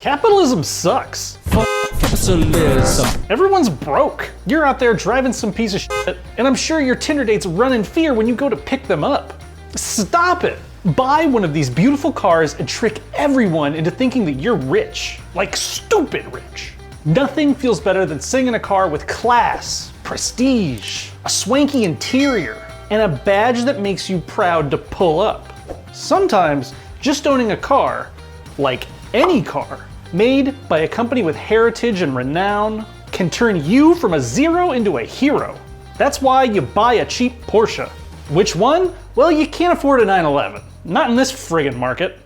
Capitalism sucks. Capitalism. Everyone's broke. You're out there driving some piece of shit, and I'm sure your Tinder dates run in fear when you go to pick them up. Stop it. Buy one of these beautiful cars and trick everyone into thinking that you're rich. Like stupid rich. Nothing feels better than sitting in a car with class, prestige, a swanky interior, and a badge that makes you proud to pull up. Sometimes, just owning a car, like any car, made by a company with heritage and renown, can turn you from a zero into a hero. That's why you buy a cheap Porsche. Which one? Well, you can't afford a 911. Not in this friggin' market.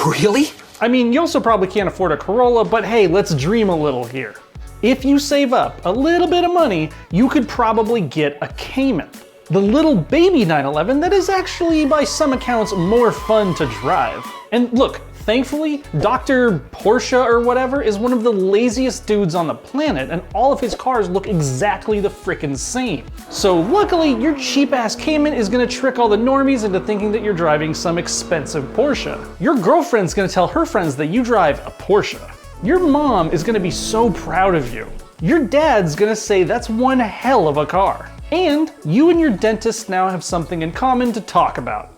Really? I mean, you also probably can't afford a Corolla, but hey, let's dream a little here. If you save up a little bit of money, you could probably get a Cayman. The little baby 911 that is actually, by some accounts, more fun to drive. And look, thankfully, Dr. Porsche or whatever is one of the laziest dudes on the planet, and all of his cars look exactly the frickin' same. So luckily, your cheap ass Cayman is gonna trick all the normies into thinking that you're driving some expensive Porsche. Your girlfriend's gonna tell her friends that you drive a Porsche. Your mom is gonna be so proud of you. Your dad's gonna say that's one hell of a car. And you and your dentist now have something in common to talk about.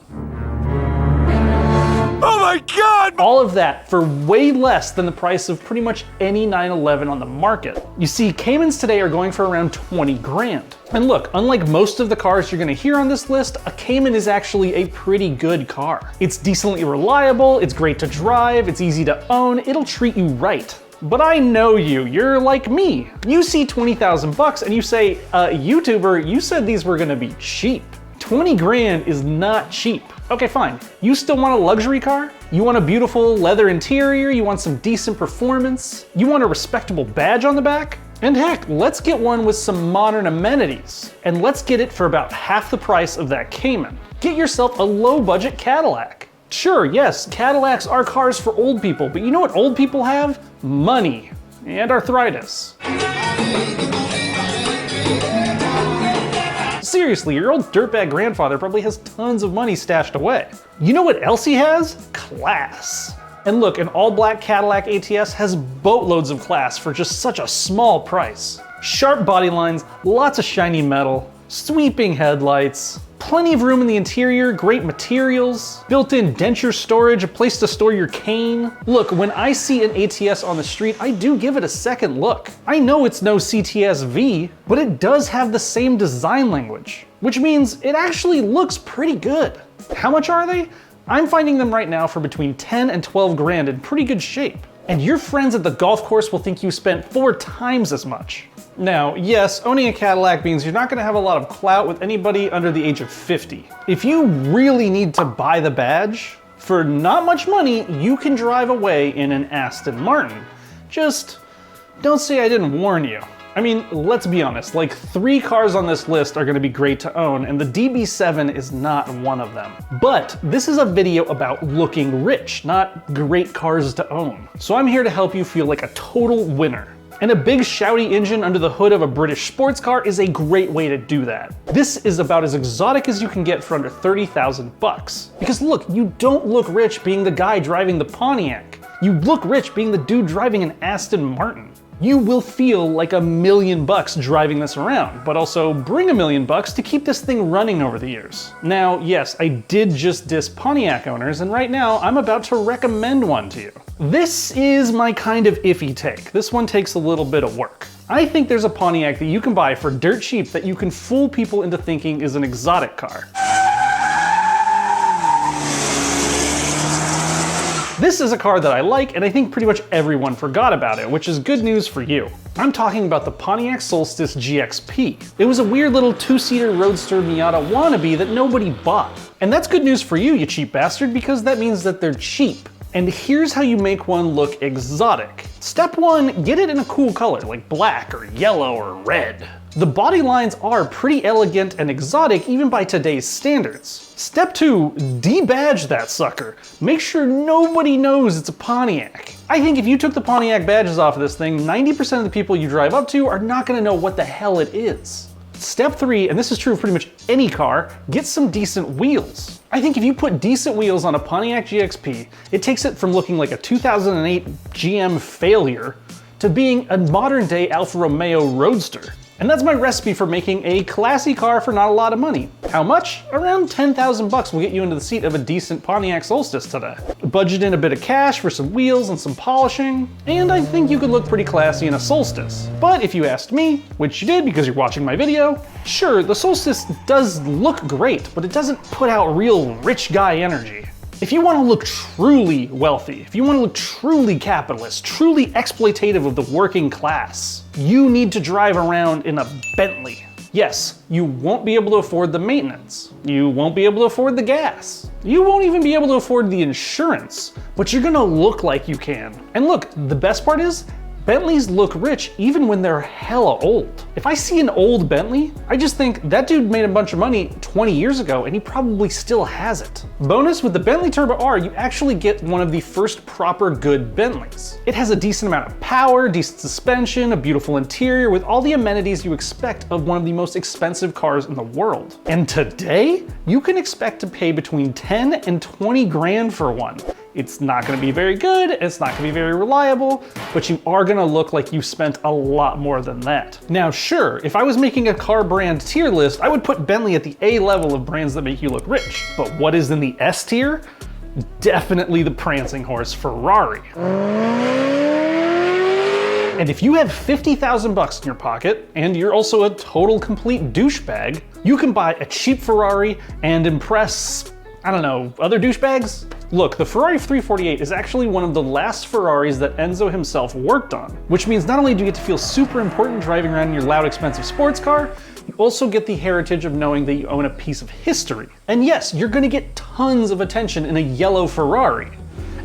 Oh my God! All of that for way less than the price of pretty much any 911 on the market. You see, Caymans today are going for around 20 grand. And look, unlike most of the cars you're gonna hear on this list, a Cayman is actually a pretty good car. It's decently reliable, it's great to drive, it's easy to own, it'll treat you right. But I know you're like me. You see 20,000 bucks and you say, YouTuber, you said these were gonna be cheap. 20 grand is not cheap. Okay, fine. You still want a luxury car? You want a beautiful leather interior? You want some decent performance? You want a respectable badge on the back? And heck, let's get one with some modern amenities. And let's get it for about half the price of that Cayman. Get yourself a low-budget Cadillac. Sure, yes, Cadillacs are cars for old people, but you know what old people have? Money and arthritis. Seriously, your old dirtbag grandfather probably has tons of money stashed away. You know what else he has? Class. And look, an all-black Cadillac ATS has boatloads of class for just such a small price. Sharp body lines, lots of shiny metal, sweeping headlights, plenty of room in the interior, great materials, built-in denture storage, a place to store your cane. Look, when I see an ATS on the street, I do give it a second look. I know it's no CTS-V, but it does have the same design language, which means it actually looks pretty good. How much are they? I'm finding them right now for between 10 and 12 grand in pretty good shape. And your friends at the golf course will think you spent 4 times as much. Now, yes, owning a Cadillac means you're not gonna have a lot of clout with anybody under the age of 50. If you really need to buy the badge, for not much money, you can drive away in an Aston Martin. Just don't say I didn't warn you. I mean, let's be honest, like 3 cars on this list are gonna be great to own, and the DB7 is not one of them. But this is a video about looking rich, not great cars to own. So I'm here to help you feel like a total winner. And a big shouty engine under the hood of a British sports car is a great way to do that. This is about as exotic as you can get for under 30,000 bucks. Because look, you don't look rich being the guy driving the Pontiac. You look rich being the dude driving an Aston Martin. You will feel like $1 million driving this around, but also bring $1 million to keep this thing running over the years. Now, yes, I did just diss Pontiac owners, and right now I'm about to recommend one to you. This is my kind of iffy take. This one takes a little bit of work. I think there's a Pontiac that you can buy for dirt cheap that you can fool people into thinking is an exotic car. This is a car that I like, and I think pretty much everyone forgot about it, which is good news for you. I'm talking about the Pontiac Solstice GXP. It was a weird little 2-seater roadster Miata wannabe that nobody bought. And that's good news for you, you cheap bastard, because that means that they're cheap. And here's how you make one look exotic. Step 1, get it in a cool color, like black or yellow or red. The body lines are pretty elegant and exotic even by today's standards. Step 2, debadge that sucker. Make sure nobody knows it's a Pontiac. I think if you took the Pontiac badges off of this thing, 90% of the people you drive up to are not gonna know what the hell it is. Step 3, and this is true of pretty much any car, get some decent wheels. I think if you put decent wheels on a Pontiac GXP, it takes it from looking like a 2008 GM failure to being a modern day Alfa Romeo Roadster. And that's my recipe for making a classy car for not a lot of money. How much? Around 10,000 bucks will get you into the seat of a decent Pontiac Solstice today. Budget in a bit of cash for some wheels and some polishing, and I think you could look pretty classy in a Solstice. But if you asked me, which you did because you're watching my video, sure, the Solstice does look great, but it doesn't put out real rich guy energy. If you want to look truly wealthy, if you want to look truly capitalist, truly exploitative of the working class, you need to drive around in a Bentley. Yes, you won't be able to afford the maintenance. You won't be able to afford the gas. You won't even be able to afford the insurance, but you're gonna look like you can. And look, the best part is, Bentleys look rich even when they're hella old. If I see an old Bentley, I just think that dude made a bunch of money 20 years ago and he probably still has it. Bonus, with the Bentley Turbo R, you actually get one of the first proper good Bentleys. It has a decent amount of power, decent suspension, a beautiful interior with all the amenities you expect of one of the most expensive cars in the world. And today, you can expect to pay between 10 and 20 grand for one. It's not gonna be very good, it's not gonna be very reliable, but you are gonna look like you spent a lot more than that. Now sure, if I was making a car brand tier list, I would put Bentley at the A level of brands that make you look rich. But what is in the S tier? Definitely the prancing horse, Ferrari. And if you have 50,000 bucks in your pocket, and you're also a total complete douchebag, you can buy a cheap Ferrari and impress, I don't know, other douchebags? Look, the Ferrari 348 is actually one of the last Ferraris that Enzo himself worked on, which means not only do you get to feel super important driving around in your loud, expensive sports car, you also get the heritage of knowing that you own a piece of history. And yes, you're gonna get tons of attention in a yellow Ferrari.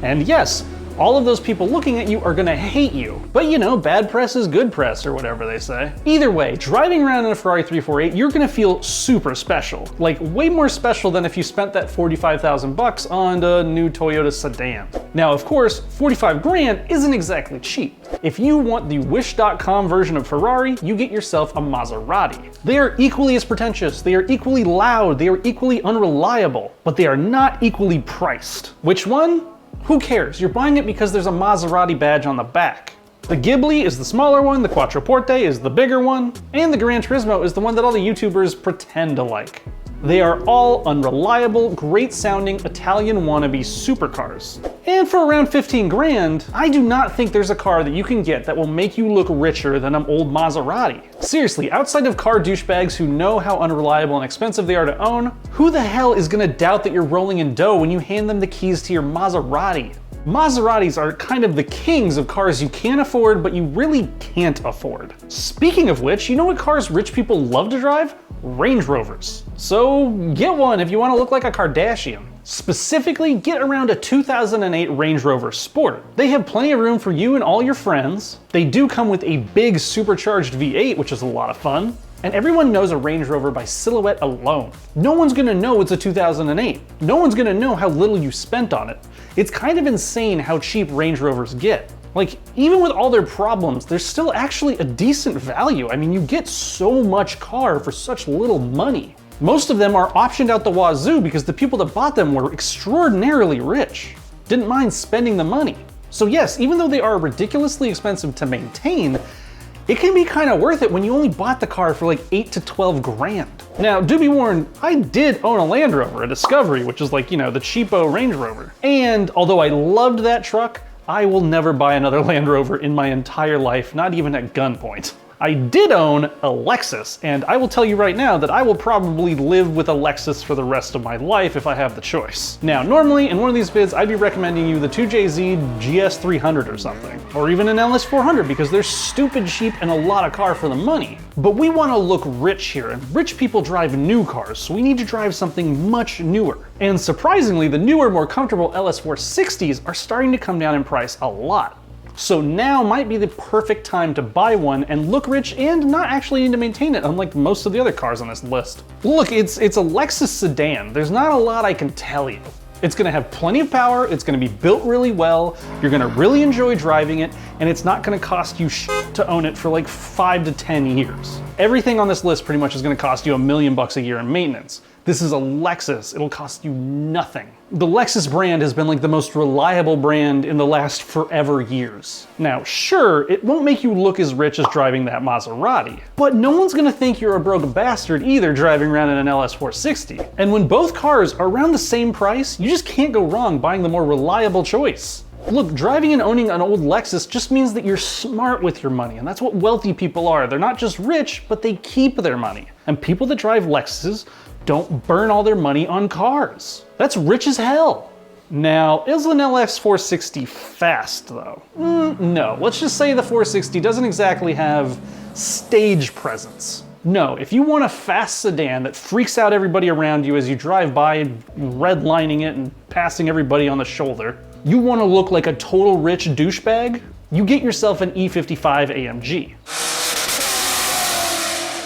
And yes, all of those people looking at you are gonna hate you. But you know, bad press is good press, or whatever they say. Either way, driving around in a Ferrari 348, you're gonna feel super special. Like, way more special than if you spent that 45,000 bucks on a new Toyota sedan. Now, of course, 45 grand isn't exactly cheap. If you want the Wish.com version of Ferrari, you get yourself a Maserati. They are equally as pretentious, they are equally loud, they are equally unreliable, but they are not equally priced. Which one? Who cares? You're buying it because there's a Maserati badge on the back. The Ghibli is the smaller one, the Quattroporte is the bigger one, and the Gran Turismo is the one that all the YouTubers pretend to like. They are all unreliable, great sounding Italian wannabe supercars. And for around 15 grand, I do not think there's a car that you can get that will make you look richer than an old Maserati. Seriously, outside of car douchebags who know how unreliable and expensive they are to own, who the hell is gonna doubt that you're rolling in dough when you hand them the keys to your Maserati? Maseratis are kind of the kings of cars you can afford, but you really can't afford. Speaking of which, you know what cars rich people love to drive? Range Rovers. So get one if you want to look like a Kardashian. Specifically, get around a 2008 Range Rover Sport. They have plenty of room for you and all your friends. They do come with a big supercharged V8, which is a lot of fun. And everyone knows a Range Rover by silhouette alone. No one's gonna know it's a 2008. No one's gonna know how little you spent on it. It's kind of insane how cheap Range Rovers get. Like, even with all their problems, there's still actually a decent value. I mean, you get so much car for such little money. Most of them are optioned out the wazoo because the people that bought them were extraordinarily rich. Didn't mind spending the money. So yes, even though they are ridiculously expensive to maintain, it can be kind of worth it when you only bought the car for like 8 to 12 grand. Now, do be warned, I did own a Land Rover, a Discovery, which is like, you know, the cheapo Range Rover. And although I loved that truck, I will never buy another Land Rover in my entire life, not even at gunpoint. I did own a Lexus, and I will tell you right now that I will probably live with a Lexus for the rest of my life if I have the choice. Now, normally in one of these vids, I'd be recommending you the 2JZ GS300 or something, or even an LS400 because they're stupid cheap and a lot of car for the money. But we want to look rich here, and rich people drive new cars, so we need to drive something much newer. And surprisingly, the newer, more comfortable LS460s are starting to come down in price a lot. So now might be the perfect time to buy one and look rich and not actually need to maintain it, unlike most of the other cars on this list. Look, it's a Lexus sedan. There's not a lot I can tell you. It's gonna have plenty of power, it's gonna be built really well, you're gonna really enjoy driving it, and it's not gonna cost you shit to own it for like 5 to 10 years. Everything on this list pretty much is gonna cost you $1 million a year in maintenance. This is a Lexus, it'll cost you nothing. The Lexus brand has been like the most reliable brand in the last forever years. Now, sure, it won't make you look as rich as driving that Maserati, but no one's gonna think you're a broke bastard either driving around in an LS460. And when both cars are around the same price, you just can't go wrong buying the more reliable choice. Look, driving and owning an old Lexus just means that you're smart with your money, and that's what wealthy people are. They're not just rich, but they keep their money. And people that drive Lexuses don't burn all their money on cars. That's rich as hell. Now, is an LS460 fast though? No, let's just say the 460 doesn't exactly have stage presence. No, if you want a fast sedan that freaks out everybody around you as you drive by, redlining it and passing everybody on the shoulder, you want to look like a total rich douchebag? You get yourself an E55 AMG.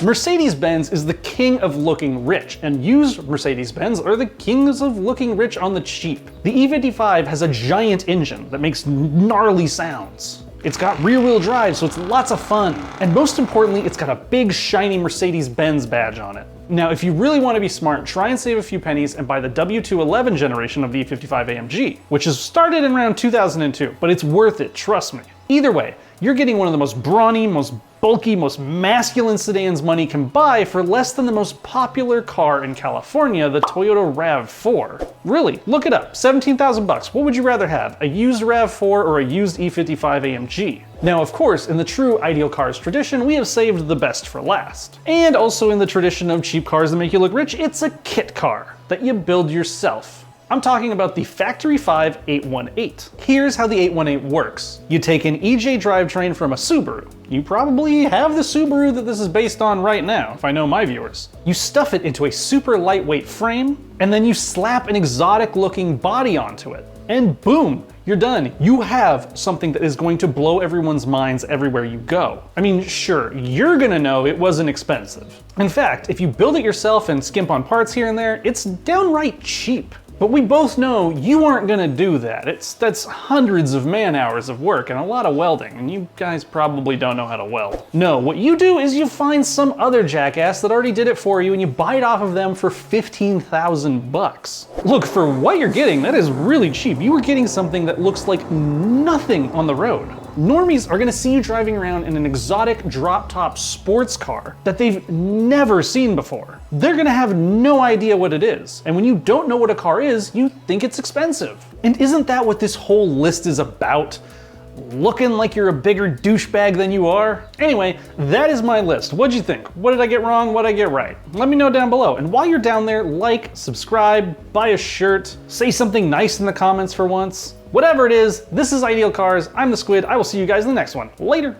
Mercedes-Benz is the king of looking rich, and used Mercedes-Benz are the kings of looking rich on the cheap. The E55 has a giant engine that makes gnarly sounds. It's got rear-wheel drive, so it's lots of fun. And most importantly, it's got a big, shiny Mercedes-Benz badge on it. Now, if you really want to be smart, try and save a few pennies and buy the W211 generation of the E55 AMG, which is started in around 2002, but it's worth it, trust me. Either way, you're getting one of the most brawny, most bulky, most masculine sedans money can buy for less than the most popular car in California, the Toyota RAV4. Really, look it up, 17,000 bucks. What would you rather have, a used RAV4 or a used E55 AMG? Now, of course, in the true ideal cars tradition, we have saved the best for last. And also in the tradition of cheap cars that make you look rich, it's a kit car that you build yourself. I'm talking about the Factory 5 818. Here's how the 818 works. You take an EJ drivetrain from a Subaru. You probably have the Subaru that this is based on right now, if I know my viewers. You stuff it into a super lightweight frame, and then you slap an exotic looking body onto it. And boom, you're done. You have something that is going to blow everyone's minds everywhere you go. I mean, sure, you're gonna know it wasn't expensive. In fact, if you build it yourself and skimp on parts here and there, it's downright cheap. But we both know you aren't gonna do that. That's hundreds of man-hours of work and a lot of welding, and you guys probably don't know how to weld. No, what you do is you find some other jackass that already did it for you and you buy it off of them for 15,000 bucks. Look, for what you're getting, that is really cheap. You are getting something that looks like nothing on the road. Normies are gonna see you driving around in an exotic drop-top sports car that they've never seen before. They're gonna have no idea what it is. And when you don't know what a car is, you think it's expensive. And isn't that what this whole list is about? Looking like you're a bigger douchebag than you are? Anyway, that is my list. What'd you think? What did I get wrong? What did I get right? Let me know down below. And while you're down there, like, subscribe, buy a shirt, say something nice in the comments for once. Whatever it is, this is Ideal Cars. I'm the Squid. I will see you guys in the next one. Later.